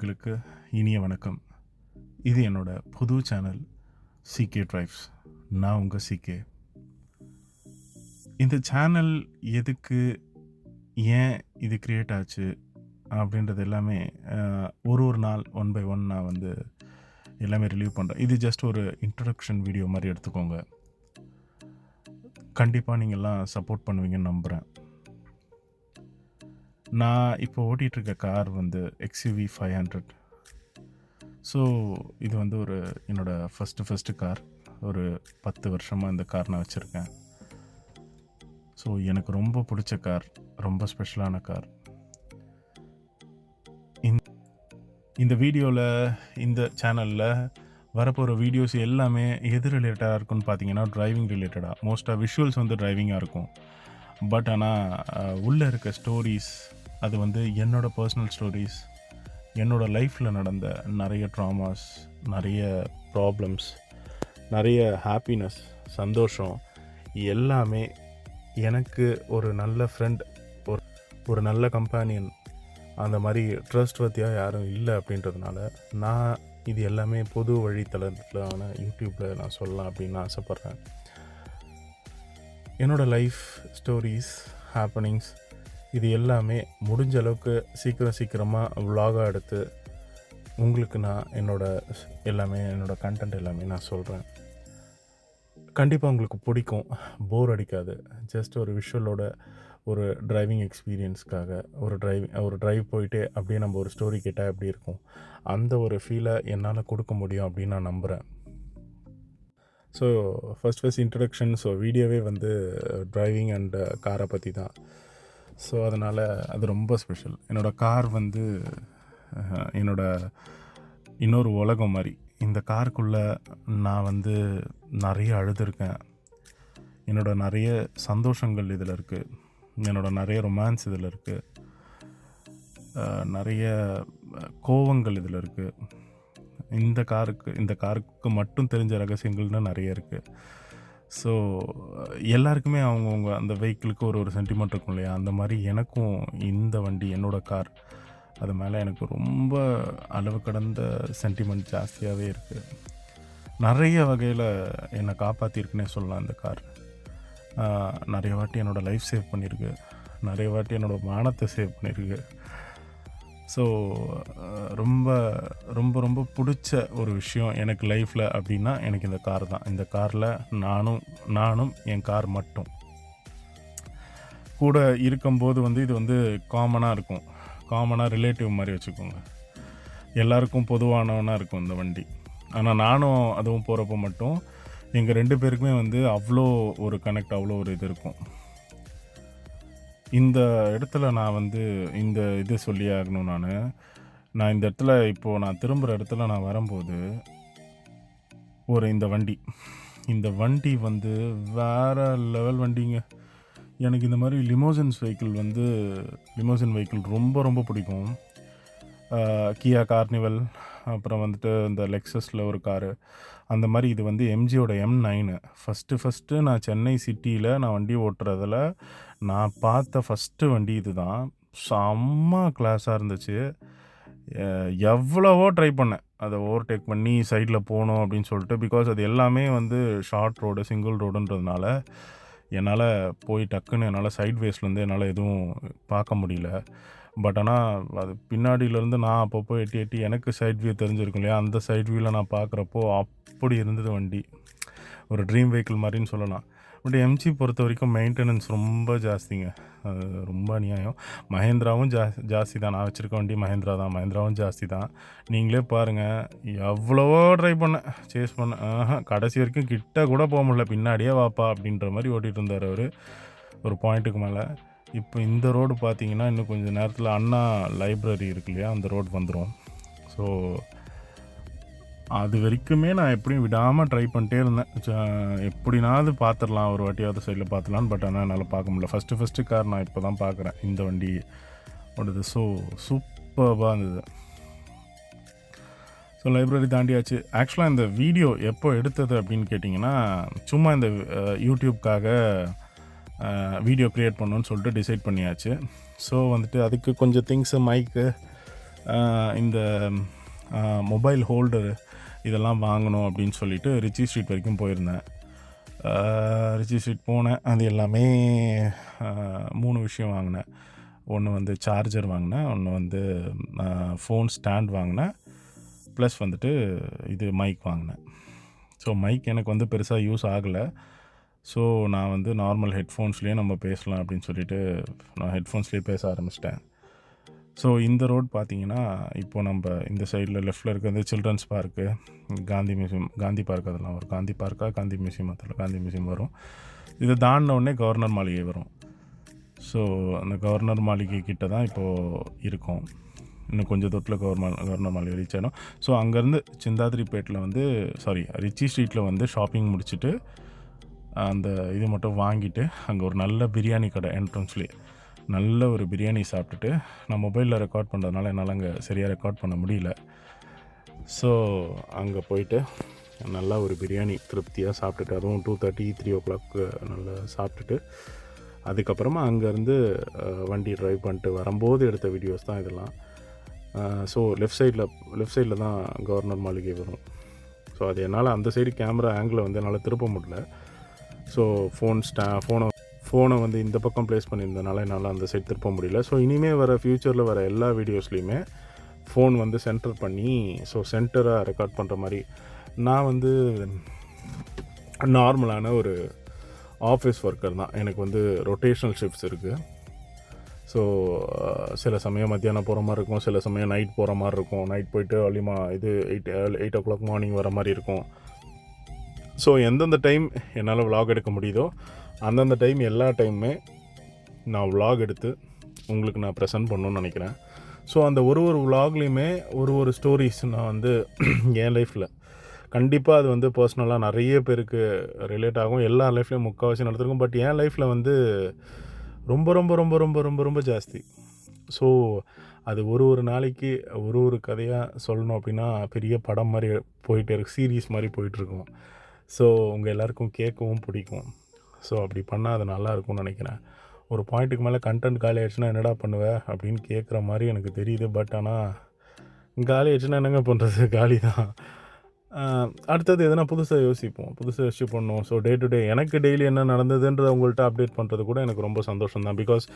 உறவுகளுக்கு இனிய வணக்கம். இது என்னோட புது சேனல் சிகே டிரைவ்ஸ். நான் உங்கள் சிகே. இந்த சேனல் எதுக்கு, ஏன் இது கிரியேட் ஆச்சு அப்படின்றது எல்லாமே ஒரு நாள் ஒன் பை ஒன் நான் வந்து எல்லாமே ரிலீவ் பண்ணுறேன். இது ஜஸ்ட் ஒரு இன்ட்ரடக்ஷன் வீடியோ மாதிரி எடுத்துக்கோங்க. கண்டிப்பாக நீங்கள்லாம் சப்போர்ட் பண்ணுவீங்கன்னு நம்புகிறேன். நான் இப்போ ஓட்டிகிட்ருக்க கார் வந்து XUV 500. ஸோ இது வந்து என்னோடய ஃபஸ்ட்டு கார். ஒரு 10 வருஷமாக இந்த கார் நான் வச்சுருக்கேன். ஸோ எனக்கு ரொம்ப பிடிச்ச கார், ரொம்ப ஸ்பெஷலான கார். இந்த வீடியோவில், இந்த சேனலில் வரப்போகிற வீடியோஸ் எல்லாமே எது ரிலேட்டடாக இருக்குன்னு பார்த்தீங்கன்னா டிரைவிங் ரிலேட்டடாக. மோஸ்ட்டாக விஷுவல்ஸ் வந்து டிரைவிங்காக இருக்கும். பட் ஆனால் உள்ளே இருக்க ஸ்டோரிஸ், அது வந்து என்னோடய பர்சனல் ஸ்டோரிஸ், என்னோடய லைஃப்பில் நடந்த நிறைய ட்ராமாஸ், நிறைய ப்ராப்ளம்ஸ், நிறைய ஹாப்பினஸ், சந்தோஷம் எல்லாமே எனக்கு ஒரு நல்ல ஃப்ரெண்ட், ஒரு நல்ல கம்பேனியன், அந்த மாதிரி ட்ரஸ்ட்வர்த்தியாக யாரும் இல்லை அப்படின்றதுனால நான் இது எல்லாமே பொது வழித்தளத்திலான யூடியூப்பில் நான் சொல்லலாம் அப்படின்னு ஆசைப்பட்றேன். என்னோடய லைஃப் ஸ்டோரிஸ், ஹாப்பனிங்ஸ் இது எல்லாமே முடிஞ்ச அளவுக்கு சீக்கிரமாக விலாகாக எடுத்து உங்களுக்கு நான் என்னோடய கண்டென்ட் எல்லாமே நான் சொல்கிறேன். கண்டிப்பாக உங்களுக்கு பிடிக்கும், போர் அடிக்காது. ஜஸ்ட் ஒரு விஷுவலோட ஒரு டிரைவிங் எக்ஸ்பீரியன்ஸ்க்காக ஒரு டிரைவ் போயிட்டு அப்படியே நம்ம ஒரு ஸ்டோரி கேட்டால் எப்படி இருக்கும், அந்த ஒரு ஃபீலை என்னால் கொடுக்க முடியும் அப்படின்னு நான் நம்புகிறேன். So first introduction. ஸோ வீடியோவே வந்து டிரைவிங் அண்ட் காரை பற்றி தான். ஸோ அதனால் அது ரொம்ப ஸ்பெஷல். என்னோடய கார் வந்து இன்னொரு உலகம் மாதிரி. இந்த காருக்குள்ளே நான் வந்து நிறைய அழுதுருக்கேன். நிறைய சந்தோஷங்கள் இதில் இருக்குது. நிறைய ரொமான்ஸ் இதில் இருக்குது. நிறைய கோவங்கள் இதில் இருக்குது. இந்த காருக்கு மட்டும் தெரிஞ்ச ரகசியங்கள்னு நிறைய இருக்குது. ஸோ எல்லாருக்குமே அவங்கவுங்க அந்த வெஹிக்கிளுக்கு ஒரு சென்டிமெண்ட் இருக்கும் இல்லையா, அந்த மாதிரி எனக்கும் இந்த வண்டி, என்னோடய கார், அது மேலே எனக்கு ரொம்ப அளவு கடந்த சென்டிமெண்ட் ஜாஸ்தியாகவே இருக்குது. நிறைய வகையில் என்னை காப்பாற்றிருக்குன்னே சொல்லலாம் இந்த கார். நிறைய வாட்டி என்னோடய லைஃப் சேவ் பண்ணியிருக்கு, நிறைய வாட்டி என்னோடய மானத்தை சேவ் பண்ணியிருக்கு. ஸோ ரொம்ப ரொம்ப ரொம்ப பிடிச்ச ஒரு விஷயம் எனக்கு லைஃப்பில் அப்படின்னா எனக்கு இந்த கார் தான். இந்த காரில் நானும் என் கார் மட்டும் கூட இருக்கும்போது வந்து இது வந்து காமனாக இருக்கும். காமனாக ரிலேட்டிவ் மாதிரி வச்சுக்கோங்க. எல்லாருக்கும் பொதுவானவனாக இருக்கும் இந்த வண்டி. ஆனால் நானும் அதுவும் போகிறப்போ மட்டும் எங்கள் 2 பேருக்குமே வந்து அவ்வளோ ஒரு கனெக்ட், அவ்வளோ ஒரு இது இருக்கும். இந்த இடத்துல நான் வந்து இது சொல்லி ஆகணும். நான் இந்த இடத்துல இப்போது நான் திரும்புகிற இடத்துல நான் வரும்போது இந்த வண்டி வந்து வேறு லெவல் வண்டிங்க. எனக்கு இந்த மாதிரி லிமோசின் வெஹிக்கிள் ரொம்ப ரொம்ப பிடிக்கும். கியா கார்னிவல், அப்புறம் வந்துட்டு இந்த லெக்ஸஸில் ஒரு காரு, அந்த மாதிரி இது வந்து எம்ஜியோட M9. ஃபஸ்ட்டு நான் சென்னை சிட்டியில் நான் வண்டி ஓட்டுறதில் நான் பார்த்த ஃபஸ்ட்டு வண்டி இது தான். செம்ம கிளாஸாக இருந்துச்சு. எவ்வளவோ ட்ரை பண்ணேன் அதை ஓவர்டேக் பண்ணி சைடில் போகணும் அப்படின்னு சொல்லிட்டு. பிகாஸ் அது எல்லாமே வந்து ஷார்ட் ரோடு, சிங்கிள் ரோடுன்றதுனால என்னால் போய் டக்குன்னு என்னால் சைட்வேஸ்லேருந்து என்னால் எதுவும் பார்க்க முடியல. பட் ஆனால் அது பின்னாடியிலேருந்து நான் அப்பப்போ எட்டி எனக்கு சைட் வியூ தெரிஞ்சிருக்கும் இல்லையா, அந்த சைட் வியூவில் நான் பார்க்குறப்போ அப்படி இருந்தது வண்டி. ஒரு ட்ரீம் வெஹிக்கிள் மாதிரின்னு சொல்லலாம். பட் எம்ஜி பொறுத்த வரைக்கும் மெயின்டெனன்ஸ் ரொம்ப ஜாஸ்திங்க. அது ரொம்ப அநியாயம். மஹேந்திராவும் ஜாஸ்தி தான். நான் வச்சுருக்க வண்டி மஹேந்திராவும் ஜாஸ்தி தான். நீங்களே பாருங்கள், எவ்வளவோ ட்ரை பண்ணேன், சேஸ் பண்ணேன். கடைசி வரைக்கும் கிட்ட கூட போக முடியல. பின்னாடியே வாப்பா அப்படின்ற மாதிரி ஓட்டிகிட்டு இருந்தார் அவர் ஒரு பாயிண்ட்டுக்கு மேலே. இப்போ இந்த ரோடு பார்த்தீங்கன்னா இன்னும் கொஞ்சம் நேரத்தில் அண்ணா லைப்ரரி இருக்கு இல்லையா, அந்த ரோடு வந்துடும். ஸோ அது வரைக்குமே நான் எப்படியும் விடாமல் ட்ரை பண்ணிட்டே இருந்தேன். எப்படினாவது பார்த்துடலாம், ஒரு வாட்டியாவது சைடில் பார்த்துடலான்னு. பட் ஆனால் என்னால் பார்க்க முடியல. ஃபஸ்ட்டு கார் நான் இப்போ தான் பார்க்குறேன் இந்த வண்டி ஓடுது. ஸோ சூப்பராக இருந்தது. ஸோ லைப்ரரி தாண்டியாச்சு. ஆக்சுவலாக இந்த வீடியோ எப்போ எடுத்தது அப்படின்னு கேட்டிங்கன்னா, சும்மா இந்த யூடியூப்காக வீடியோ க்ரியேட் பண்ணணுன்னு சொல்லிட்டு டிசைட் பண்ணியாச்சு. ஸோ வந்துட்டு அதுக்கு கொஞ்சம் திங்ஸு, மைக்கு, இந்த மொபைல் ஹோல்டரு இதெல்லாம் வாங்கணும் அப்படின்னு சொல்லிட்டு ரிச்சி ஸ்ட்ரீட் வரைக்கும் போயிருந்தேன். ரிச்சி ஸ்ட்ரீட் போனேன். அது எல்லாமே 3 விஷயம் வாங்கினேன். ஒன்று வந்து சார்ஜர் வாங்கினேன், ஒன்று வந்து ஃபோன் ஸ்டாண்ட் வாங்கினேன், ப்ளஸ் வந்துட்டு இது மைக் வாங்கினேன். ஸோ மைக் எனக்கு வந்து பெருசாக யூஸ் ஆகலை. ஸோ நான் வந்து நார்மல் ஹெட்ஃபோன்ஸ்லேயே நம்ம பேசலாம் அப்படின்னு சொல்லிட்டு நான் ஹெட்ஃபோன்ஸ்லேயே பேச ஆரம்பிச்சிட்டேன். ஸோ இந்த ரோட் பார்த்திங்கன்னா, இப்போது நம்ம இந்த சைடில் லெஃப்ட்டில் இருக்கிறது children's park, Gandhi museum, Gandhi park அதெல்லாம் வரும். காந்தி பார்க்கா காந்தி மியூசியம், அதில் காந்தி மியூசியம் வரும். இதை தாண்டின உடனே கவர்னர் மாளிகை வரும். ஸோ அந்த கவர்னர் மாளிகை கிட்ட தான் இப்போது இருக்கோம். இன்னும் கொஞ்சம் தூரத்தில் கவர்னர் மாளிகை ரீச் ஆகிடும். ஸோ அங்கேருந்து சிந்தாதிரிப்பேட்டில் வந்து ரிச்சி ஸ்ட்ரீட்டில் வந்து ஷாப்பிங் முடிச்சுட்டு அந்த இது மட்டும் வாங்கிட்டு அங்கே ஒரு நல்ல பிரியாணி கடை என்ட்ரன்ஸ்லேயே நல்ல ஒரு பிரியாணி சாப்பிட்டுட்டு, நான் மொபைலில் ரெக்கார்ட் பண்ணுறதுனால என்னால் அங்கே சரியாக ரெக்கார்ட் பண்ண முடியல. ஸோ அங்கே போயிட்டு நல்லா ஒரு பிரியாணி திருப்தியாக சாப்பிட்டுட்டு, அதுவும் 2:30 3 o'clock நல்லா சாப்பிட்டுட்டு, அதுக்கப்புறமா அங்கேருந்து வண்டி ட்ரைவ் பண்ணிட்டு வரும்போது எடுத்த வீடியோஸ் தான் இதெல்லாம். ஸோ லெஃப்ட் சைடில் தான் கவர்னர் மாளிகை வரும். ஸோ அது என்னால் அந்த சைடு கேமரா ஆங்கிளை வந்து என்னால் திருப்ப முடியல. ஸோ ஃபோனை வந்து இந்த பக்கம் ப்ளேஸ் பண்ணியிருந்தனால என்னால் அந்த சைட் திருப்ப முடியல. ஸோ இனிமேல் ஃப்யூச்சரில் வர எல்லா வீடியோஸ்லேயுமே ஃபோன் வந்து சென்டர் பண்ணி, ஸோ சென்டராக ரெக்கார்ட் பண்ணுற மாதிரி. நான் வந்து நார்மலான ஒரு ஆஃபீஸ் ஒர்க்கர் தான். எனக்கு வந்து ரொட்டேஷ்னல் ஷிஃப்ட்ஸ் இருக்குது. ஸோ சில சமயம் மத்தியானம் போகிற மாதிரி இருக்கும், சில சமயம் நைட் போகிற மாதிரி இருக்கும். நைட் போயிட்டு அர்லிமா 8 o'clock மார்னிங் வர மாதிரி இருக்கும். ஸோ எந்தெந்த டைம் என்னால் விலாக் எடுக்க முடியுதோ அந்தந்த டைம் எல்லா டைமுமே நான் விலாக் எடுத்து உங்களுக்கு நான் ப்ரெசென்ட் பண்ணணுன்னு நினைக்கிறேன். ஸோ அந்த ஒரு விலாக்லேயுமே ஒரு ஸ்டோரிஸ் நான் வந்து என் லைஃப்பில் கண்டிப்பாக அது வந்து பர்சனலாக நிறைய பேருக்கு ரிலேட் ஆகும். எல்லா லைஃப்லேயும் முக்கால்வாசி நடந்திருக்கும். பட் என் லைஃப்பில் வந்து ரொம்ப ரொம்ப ரொம்ப ரொம்ப ரொம்ப ரொம்ப ஜாஸ்தி. ஸோ அது ஒரு நாளைக்கு ஒரு கதையாக சொல்லணும் அப்படின்னா பெரிய படம் மாதிரி போயிட்டே இருக்கு, சீரீஸ் மாதிரி போயிட்டுருக்கும். ஸோ உங்கள் எல்லாருக்கும் கேட்கவும் பிடிக்கும். ஸோ அப்படி பண்ணால் அது நல்லா இருக்கும்னு நினைக்கிறேன். ஒரு பாயிண்ட்டுக்கு மேலே கண்டென்ட் காலி ஆகிடுச்சுன்னா என்னடா பண்ணுவேன் அப்படின்னு கேட்குற மாதிரி எனக்கு தெரியுது. பட் ஆனால் காலி ஆகிடுச்சுன்னா என்னங்க பண்ணுறது, காலி தான். அடுத்தது எதனா புதுசாக யோசிச்சு பண்ணணும். ஸோ டே டு டே எனக்கு டெய்லி என்ன நடந்ததுன்றதை உங்கள்கிட்ட அப்டேட் பண்ணுறது கூட எனக்கு ரொம்ப சந்தோஷம் தான். பிகாஸ்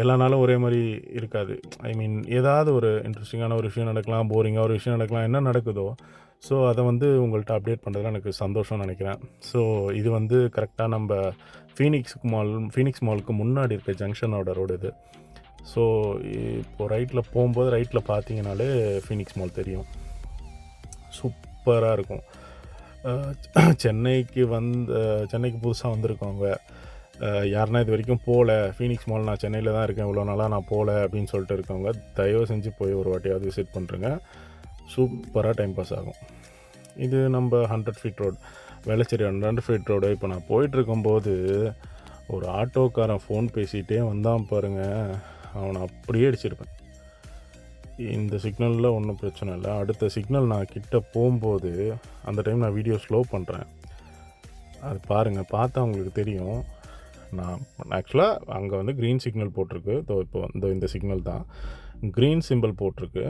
எல்லா நாளும் ஒரே மாதிரி இருக்காது. ஐ மீன் ஏதாவது ஒரு இன்ட்ரெஸ்டிங்கான ஒரு விஷயம் நடக்கலாம், போரிங்காக ஒரு விஷயம் நடக்கலாம், என்ன நடக்குதோ ஸோ அதை வந்து உங்கள்கிட்ட அப்டேட் பண்ணுறதுல எனக்கு சந்தோஷம்னு நினைக்கிறேன். ஸோ இது வந்து கரெக்டாக நம்ம ஃபீனிக்ஸ் மாலுக்கு முன்னாடி இருக்க ஜங்ஷனோட ரோடு இது. ஸோ இப்போது ரைட்டில் பார்த்தீங்கனாலே ஃபீனிக்ஸ் மால் தெரியும். சூப்பராக இருக்கும். சென்னைக்கு புதுசாக வந்திருக்கவங்க யாருன்னா இது வரைக்கும் போகல, ஃபீனிக்ஸ் மால் நான் சென்னையில் தான் இருக்கேன், இவ்வளோ நாளாக நான் போகல அப்படின்னு சொல்லிட்டு இருக்கவங்க தயவு செஞ்சு போய் ஒரு வாட்டியாவது விசிட் பண்ணுறேங்க. சூப்பராக டைம் பாஸ் ஆகும். இது நம்ம 100 feet road, Velachery 100 feet road. இப்போ நான் போயிட்டுருக்கும்போது ஒரு ஆட்டோக்காரன் ஃபோன் பேசிகிட்டே வந்தான் பாருங்கள், அவனை அப்படியே அடிச்சிருப்பேன். இந்த சிக்னலில் ஒன்றும் பிரச்சனை இல்லை. அடுத்த சிக்னல் நான் கிட்ட போகும்போது அந்த டைம் நான் வீடியோ ஸ்லோ பண்ணுறேன், அது பாருங்கள், பார்த்தா அவங்களுக்கு தெரியும். நான் ஆக்சுவலாக அங்கே வந்து க்ரீன் சிக்னல் போட்டிருக்கு. இந்த சிக்னல் தான் க்ரீன் சிம்பிள் போட்டிருக்கு.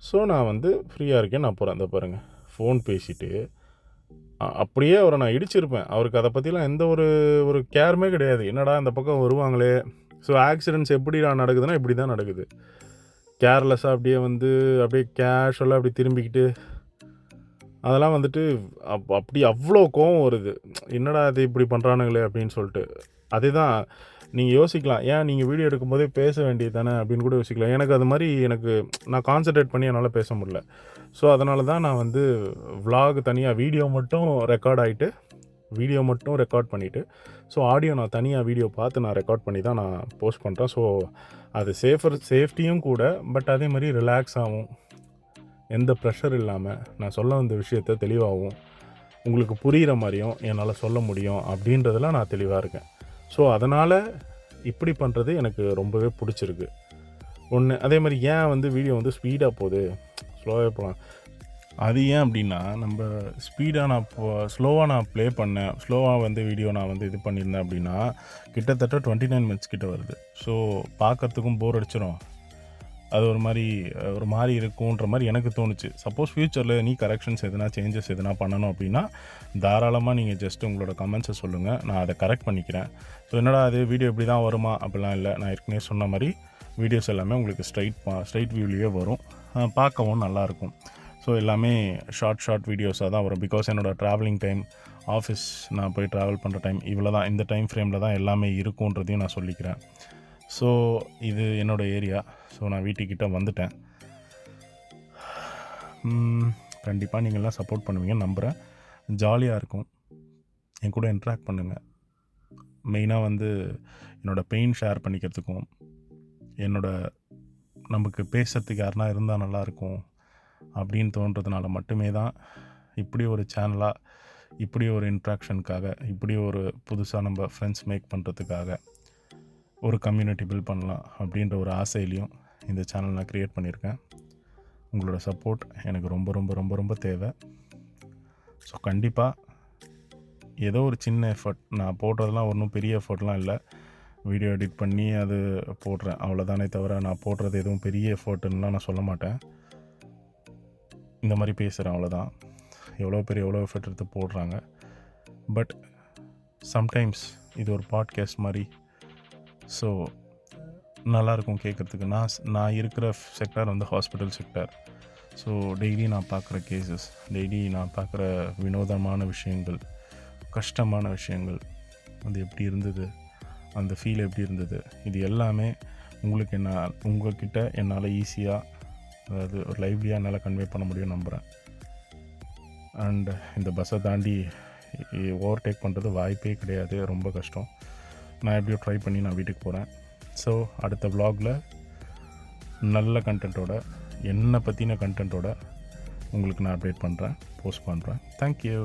ஸோ நான் வந்து ஃப்ரீயாக இருக்கேன், நான் போகிறேன். அந்த பாருங்கள், ஃபோன் பேசிவிட்டு அப்படியே அவரை நான் இடிச்சிருப்பேன். அவருக்கு அதை பற்றிலாம் எந்த ஒரு கேருமே கிடையாது. என்னடா இந்த பக்கம் வருவாங்களே. ஸோ ஆக்சிடெண்ட்ஸ் எப்படி நடக்குதுன்னா இப்படி தான் நடக்குது. கேர்லெஸ்ஸாக அப்படியே கேஷுவலாக அப்படி திரும்பிக்கிட்டு அதெல்லாம் வந்துட்டு அப்படி அவ்வளோ கோவம் வருது. என்னடா இது இப்படி பண்ணுறானுங்களே அப்படின்னு சொல்லிட்டு. அதே தான் நீங்கள் யோசிக்கலாம், ஏன் நீங்கள் வீடியோ எடுக்கும்போதே பேச வேண்டியது தானே அப்படின்னு கூட யோசிக்கலாம். எனக்கு அது மாதிரி நான் கான்சன்ட்ரேட் பண்ணி என்னால் பேச முடியல. ஸோ அதனால தான் நான் வந்து விலாக் தனியாக வீடியோ மட்டும் ரெக்கார்ட் பண்ணிவிட்டு ஸோ ஆடியோ நான் தனியாக வீடியோ பார்த்து நான் ரெக்கார்ட் பண்ணி தான் நான் போஸ்ட் பண்ணுறேன். ஸோ அது சேஃப்டியும் கூட, பட் அதே மாதிரி ரிலாக்ஸாகவும் எந்த ப்ரெஷர் இல்லாமல் நான் சொல்ல வந்த விஷயத்த தெளிவாகவும் உங்களுக்கு புரிகிற மாதிரியும் என்னால் சொல்ல முடியும் அப்படின்றதெல்லாம் நான் தெளிவாக இருக்கேன். ஸோ அதனால் இப்படி பண்ணுறது எனக்கு ரொம்பவே பிடிச்சிருக்கு. அதே மாதிரி ஏன் வந்து வீடியோ வந்து ஸ்பீடாக போகுது, ஸ்லோவாக போகலாம். அது ஏன் அப்படின்னா, நம்ம ஸ்லோவாக நான் ப்ளே பண்ணேன், ஸ்லோவாக வந்து வீடியோ நான் வந்து இது பண்ணியிருந்தேன் அப்படின்னா கிட்டத்தட்ட 29 minutes கிட்ட வருது. ஸோ பார்க்குறதுக்கும் போர் அடிச்சிடும், அது ஒரு மாதிரி இருக்குன்ற மாதிரி எனக்கு தோணுச்சு. சப்போஸ் ஃப்யூச்சரில் நீ கரெக்ஷன்ஸ் எதுனா சேஞ்சஸ் எதுனா பண்ணணும் அப்படின்னா தாராளமாக நீங்கள் ஜஸ்ட் உங்களோட கமெண்ட்ஸை சொல்லுங்கள், நான் அதை கரெக்ட் பண்ணிக்கிறேன். ஸோ என்னடா அது வீடியோ இப்படி தான் வருமா அப்படிலாம் இல்லை. நான் ஏற்கனவே சொன்ன மாதிரி வீடியோஸ் எல்லாமே உங்களுக்கு ஸ்ட்ரைட் வியூலேயே வரும், பார்க்கவும் நல்லாயிருக்கும். ஸோ எல்லாமே ஷார்ட் வீடியோஸாக தான் வரும். பிகாஸ் என்னோடய ட்ராவலிங் டைம், ஆஃபீஸ் நான் போய் ட்ராவல் பண்ணுற டைம் இவ்வளோ தான், இந்த டைம் ஃப்ரேமில் தான் எல்லாமே இருக்குன்றதையும் நான் சொல்லிக்கிறேன். ஸோ இது என்னோடய ஏரியா. ஸோ நான் வீட்டுக்கிட்ட வந்துட்டேன். கண்டிப்பாக நீங்கள்லாம் சப்போர்ட் பண்ணுவீங்கன்னு நம்புகிறேன். ஜாலியாக இருக்கும், என் கூட இன்ட்ராக்ட் பண்ணுங்கள். மெயினாக வந்து என்னோடய பெயின் ஷேர் பண்ணிக்கிறதுக்கும், நமக்கு பேசுகிறதுக்கு யாருனா இருந்தால் நல்லாயிருக்கும் அப்படின்னு தோன்றதுனால மட்டுமே தான் இப்படி ஒரு சேனலாக, இப்படி ஒரு இன்ட்ராக்ஷனுக்காக, இப்படி ஒரு புதுசாக நம்ம ஃப்ரெண்ட்ஸ் மேக் பண்ணுறதுக்காக ஒரு கம்யூனிட்டி பில்ட் பண்ணலாம் அப்படின்ற ஒரு ஆசையிலையும் இந்த சேனல் நான் க்ரியேட் பண்ணியிருக்கேன். உங்களோட சப்போர்ட் எனக்கு ரொம்ப ரொம்ப ரொம்ப ரொம்ப தேவை. ஸோ கண்டிப்பாக ஏதோ ஒரு சின்ன எஃபர்ட், நான் போடுறதெல்லாம் ஒன்றும் பெரிய எஃபர்ட்லாம் இல்லை, வீடியோ எடிட் பண்ணி அது போடுறேன் அவ்வளோதானே தவிர நான் போடுறது எதுவும் பெரிய எஃபர்ட்டுன்னெலாம் நான் சொல்ல மாட்டேன். இந்த மாதிரி பேசுகிறேன் அவ்வளோதான். எவ்வளோ எஃபர்ட் எடுத்து போடுறாங்க. பட் சம்டைம்ஸ் இது ஒரு பாட்காஸ்ட் மாதிரி, ஸோ நல்லாயிருக்கும் கேட்குறதுக்கு. நான் இருக்கிற செக்டார் வந்து ஹாஸ்பிட்டல் செக்டார். ஸோ டெய்லி நான் பார்க்குற கேசஸ், டெய்லி நான் பார்க்குற வினோதமான விஷயங்கள், கஷ்டமான விஷயங்கள், அது எப்படி இருந்தது, அந்த ஃபீல் எப்படி இருந்தது, இது எல்லாமே உங்கள்கிட்ட என்னால் ஈஸியாக, அதாவது ஒரு லைவ்லியாக என்னால் கன்வே பண்ண முடியும்னு நம்புகிறேன். அண்ட் இந்த பஸ்ஸை தாண்டி ஓவர்டேக் பண்ணுறது வாய்ப்பே கிடையாது, ரொம்ப கஷ்டம். நான் எப்படியோ ட்ரை பண்ணி நான் வீட்டுக்கு போகிறேன். ஸோ அடுத்த வ்ளாகில் நல்ல கண்டென்ட்டோட, என்னை பற்றின கண்டென்ட்டோட உங்களுக்கு நான் அப்டேட் பண்ணுறேன், போஸ்ட் பண்ணுறேன். தேங்க்யூ.